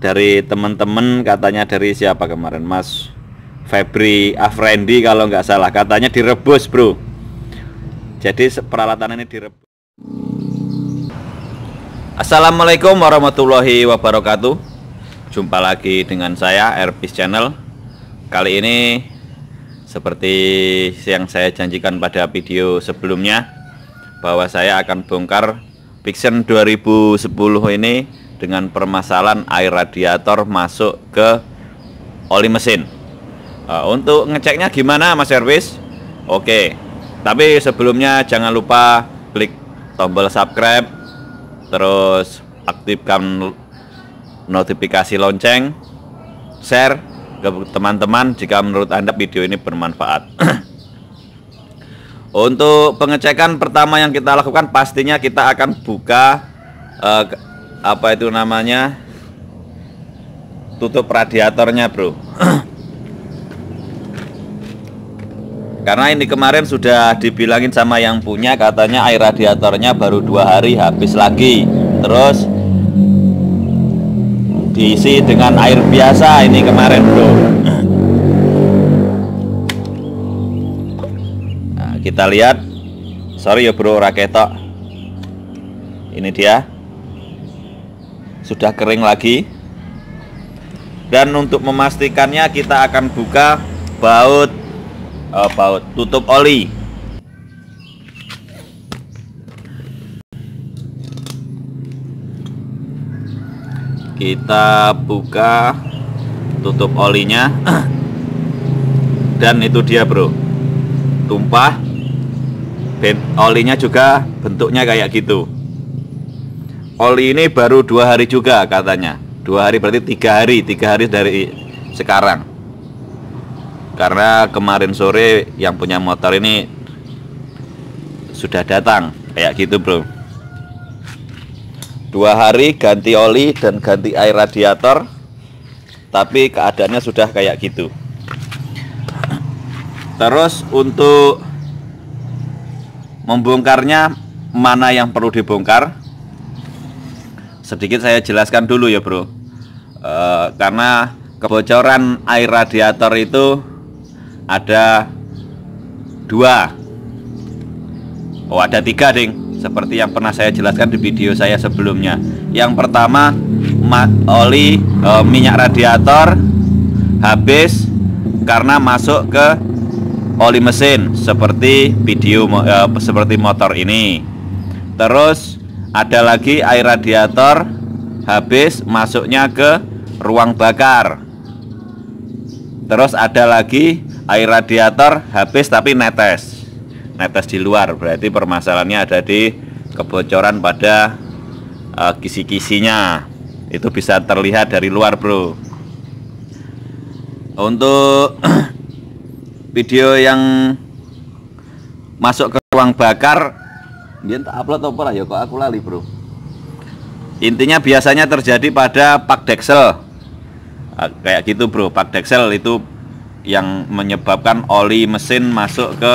dari teman-teman, katanya dari siapa kemarin, Mas Febri Afrendi kalau nggak salah, katanya direbus bro. Jadi peralatan ini direbus. Assalamualaikum warahmatullahi wabarakatuh. Jumpa lagi dengan saya Erpis Channel. Kali ini seperti yang saya janjikan pada video sebelumnya, bahwa saya akan bongkar Vixion 2010 ini dengan permasalahan air radiator masuk ke oli mesin. Untuk ngeceknya gimana Mas Erwis? Oke, tapi sebelumnya jangan lupa klik tombol subscribe, terus aktifkan notifikasi lonceng, share ke teman-teman jika menurut Anda video ini bermanfaat. Untuk pengecekan pertama yang kita lakukan, pastinya kita akan buka apa itu namanya, tutup radiatornya bro. Karena ini kemarin sudah dibilangin sama yang punya, katanya air radiatornya baru 2 hari habis lagi, terus diisi dengan air biasa ini kemarin bro. Nah, kita lihat, sorry ya bro raketok, ini dia sudah kering lagi. Dan untuk memastikannya kita akan buka baut tutup oli. Kita buka tutup olinya. Dan itu dia bro, tumpah. Olinya juga bentuknya kayak gitu. Oli ini baru 2 hari juga katanya. 2 hari berarti 3 hari dari sekarang. Karena kemarin sore yang punya motor ini sudah datang kayak gitu bro. 2 hari ganti oli dan ganti air radiator, tapi keadaannya sudah kayak gitu. Terus untuk membongkarnya, mana yang perlu dibongkar, sedikit saya jelaskan dulu ya bro. Karena kebocoran air radiator itu ada 2, ada 3 ding, seperti yang pernah saya jelaskan di video saya sebelumnya. Yang pertama, minyak radiator habis karena masuk ke oli mesin, seperti seperti motor ini. Terus ada lagi air radiator habis masuknya ke ruang bakar. Terus ada lagi air radiator habis tapi netes di luar. Berarti permasalahannya ada di kebocoran pada kisi-kisinya. Itu bisa terlihat dari luar bro. Untuk video yang masuk ke ruang bakar, dia tak upload apa lah ya, kok aku lali bro. Intinya biasanya terjadi pada pak deksel, kayak gitu bro. Pak deksel itu yang menyebabkan oli mesin masuk ke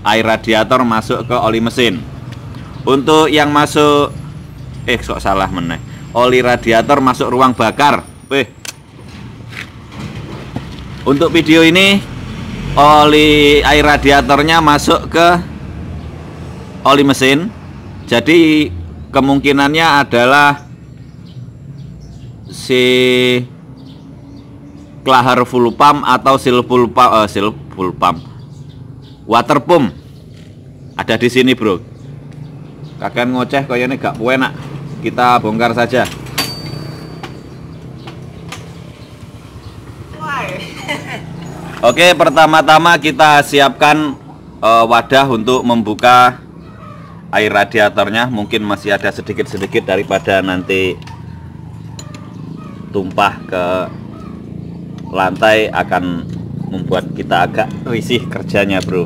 air radiator masuk ke oli mesin. Untuk yang masuk oli radiator masuk ruang bakar. Untuk video ini, air radiatornya masuk ke oli mesin. Jadi kemungkinannya adalah si Klahar full pump atau seal full pump, water pump ada di sini bro. Kakek ngoceh kayaknya gak enak. Kita bongkar saja. Oke, pertama-tama kita siapkan wadah untuk membuka air radiatornya. Mungkin masih ada sedikit-sedikit daripada nanti tumpah ke lantai, akan membuat kita agak risih kerjanya bro.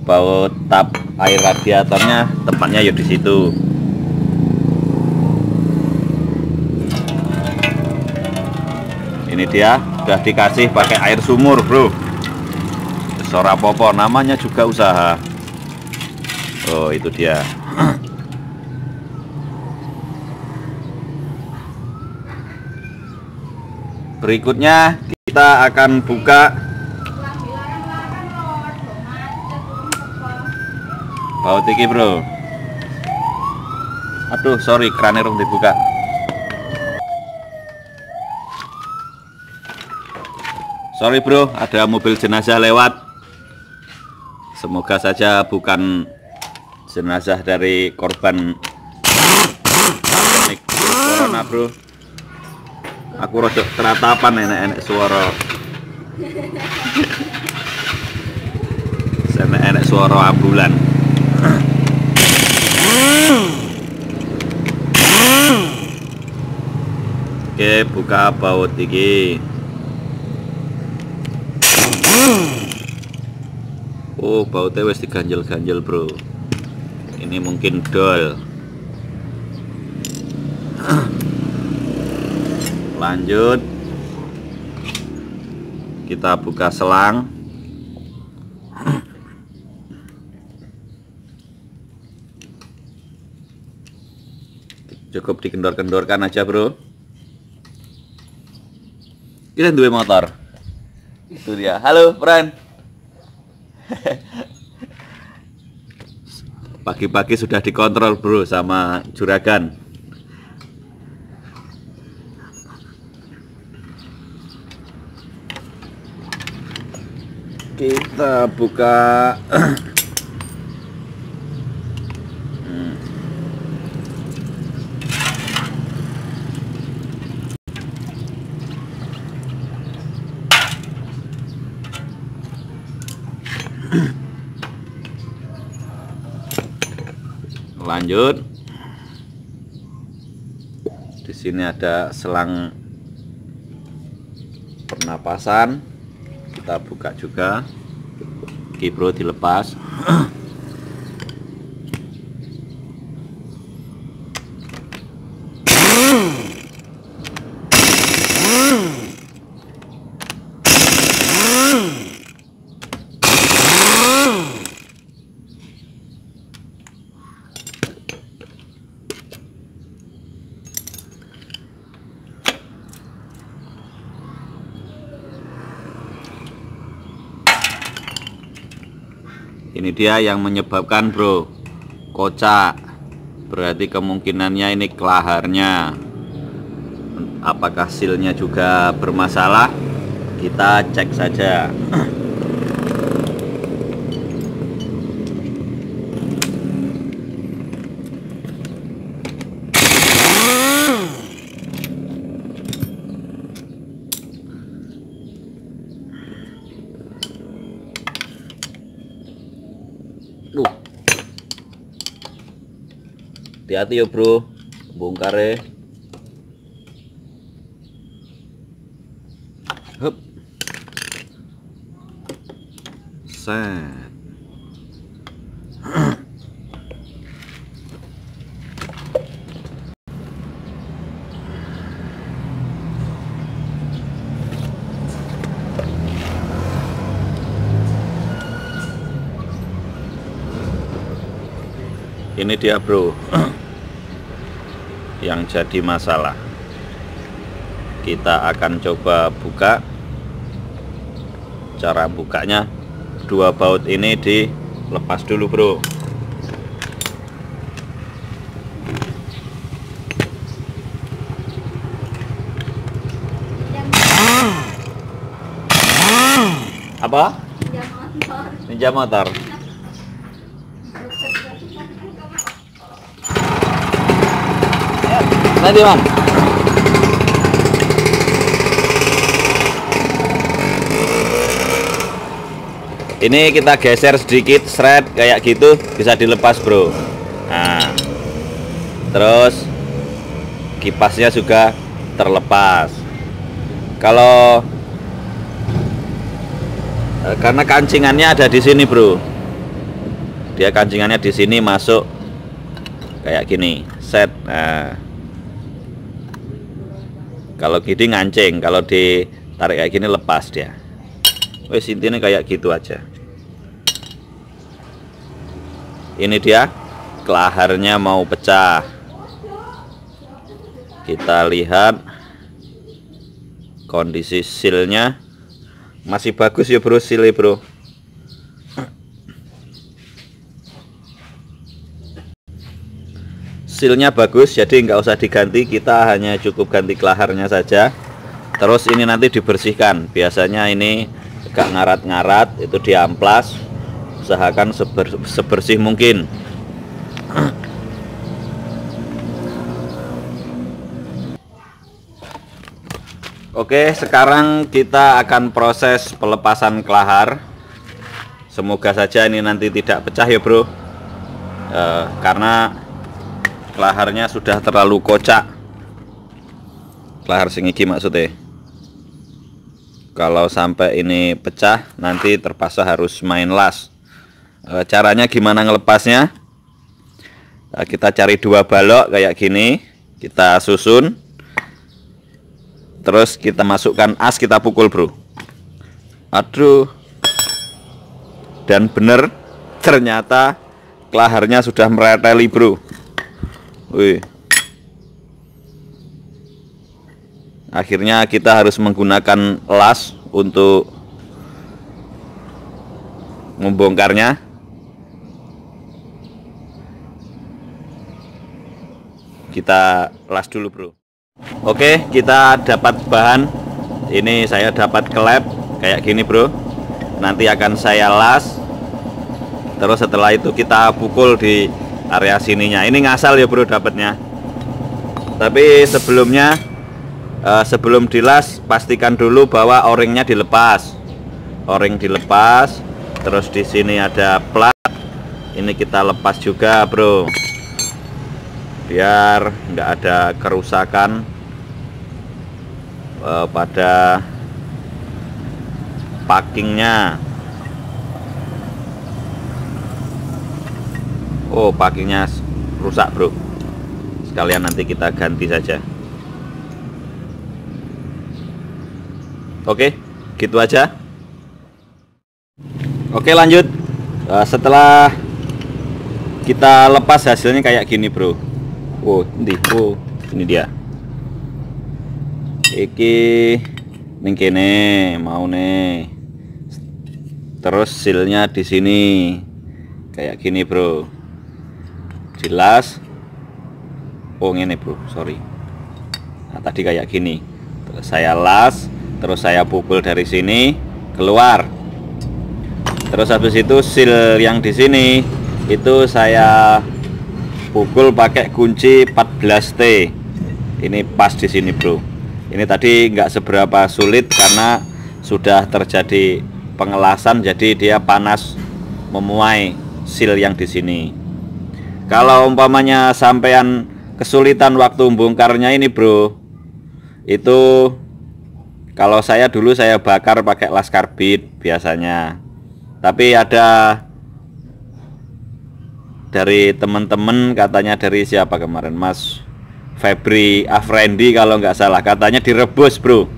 Baut tap air radiatornya tempatnya ya di situ. Ini dia, sudah dikasih pakai air sumur bro. Sora popo, namanya juga usaha. Oh itu dia. Berikutnya kita akan buka baut iki, bro. Aduh, sorry, kerannya rung dibuka. Sorry bro, ada mobil jenazah lewat. Semoga saja bukan jenazah dari korban corona, bro. Aku rodok teratapan enek-enek suara. Enek-enek suara ambulan. Oke, buka baut iki. Oh, bautnya wis diganjel-ganjel, bro. Ini mungkin dol. Lanjut, kita buka selang. Cukup dikendor-kendorkan aja, bro. Kita duwe motor. Itu dia. Halo, Fran. Pagi-pagi sudah dikontrol, bro, sama juragan. Kita buka. Lanjut, di sini ada selang pernapasan, kita buka juga. Oke, bro, dilepas. Ini dia yang menyebabkan, bro, kocak. Berarti kemungkinannya ini kelaharnya. Apakah silnya juga bermasalah? Kita cek saja. Hati-hati ya, bro, bongkare. Hup. Set. Ini dia, bro, yang jadi masalah. Kita akan coba buka. Cara bukanya, dua baut ini dilepas dulu, bro. Apa? Ninja motor. Nanti, Mam. Ini kita geser sedikit, seret kayak gitu, bisa dilepas, bro. Nah, terus kipasnya juga terlepas. Kalau karena kancingannya ada di sini, bro. Dia kancingannya di sini masuk kayak gini, set. Nah, kalau gini ngancing, kalau ditarik kayak gini lepas dia. Wes, intinya kayak gitu aja. Ini dia, kelaharnya mau pecah. Kita lihat kondisi sealnya masih bagus ya bro, sealnya bro. Sealnya bagus, jadi nggak usah diganti, kita hanya cukup ganti kelaharnya saja. Terus ini nanti dibersihkan, biasanya ini agak ngarat-ngarat, itu diamplas, usahakan sebersih mungkin. Oke, sekarang kita akan proses pelepasan kelahar. Semoga saja ini nanti tidak pecah ya bro, karena kelaharnya sudah terlalu kocak. Kelahar sing iki maksudnya. Kalau sampai ini pecah, nanti terpaksa harus main las. Caranya gimana ngelepasnya? Kita cari 2 balok kayak gini, kita susun, terus kita masukkan as, kita pukul bro. Aduh, dan bener, ternyata kelaharnya sudah mereteli bro. Wih. Akhirnya kita harus menggunakan las untuk membongkarnya. Kita las dulu bro. Oke, kita dapat bahan. Ini saya dapat klep kayak gini bro. Nanti akan saya las. Terus setelah itu kita pukul di area sininya. Ini ngasal ya bro dapatnya. Tapi sebelumnya sebelum dilas, pastikan dulu bahwa o-ringnya dilepas. O-ring dilepas. Terus di sini ada plat. Ini kita lepas juga bro, biar nggak ada kerusakan pada packingnya. Oh, packingnya rusak bro, sekalian nanti kita ganti saja. Oke, gitu aja. Oke, lanjut. Setelah kita lepas, hasilnya kayak gini bro. Oh, ini dia. Iki ning kene mau nih. Terus sealnya di sini kayak gini bro. Jelas. Oh, ini bro, sorry. Nah, tadi kayak gini. Terus saya las, terus saya pukul dari sini keluar. Terus habis itu seal yang di sini itu saya pukul pakai kunci 14T. Ini pas di sini bro. Ini tadi nggak seberapa sulit karena sudah terjadi pengelasan, jadi dia panas memuai seal yang di sini. Kalau umpamanya sampean kesulitan waktu bongkarnya ini bro, itu kalau saya dulu saya bakar pakai las karbit biasanya. Tapi ada dari teman-teman, katanya dari siapa kemarin, Mas Febri Afrendi kalau nggak salah, katanya direbus bro.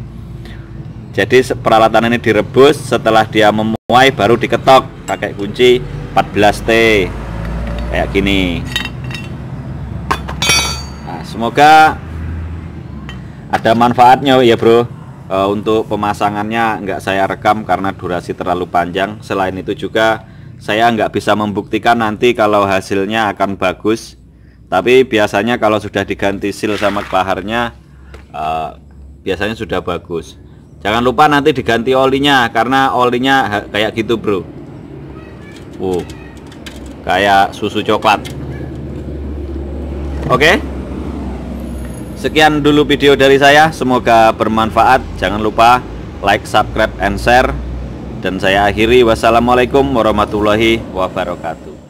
Jadi peralatan ini direbus, setelah dia memuai baru diketok pakai kunci 14T kayak gini. Nah, semoga ada manfaatnya ya bro. Untuk pemasangannya nggak saya rekam karena durasi terlalu panjang. Selain itu juga saya nggak bisa membuktikan nanti kalau hasilnya akan bagus. Tapi biasanya kalau sudah diganti seal sama kelaharnya, biasanya sudah bagus. Jangan lupa nanti diganti olinya, karena olinya kayak gitu bro. Kayak susu coklat. Oke, sekian dulu video dari saya, semoga bermanfaat. Jangan lupa like, subscribe, and share. Dan saya akhiri, wassalamualaikum warahmatullahi wabarakatuh.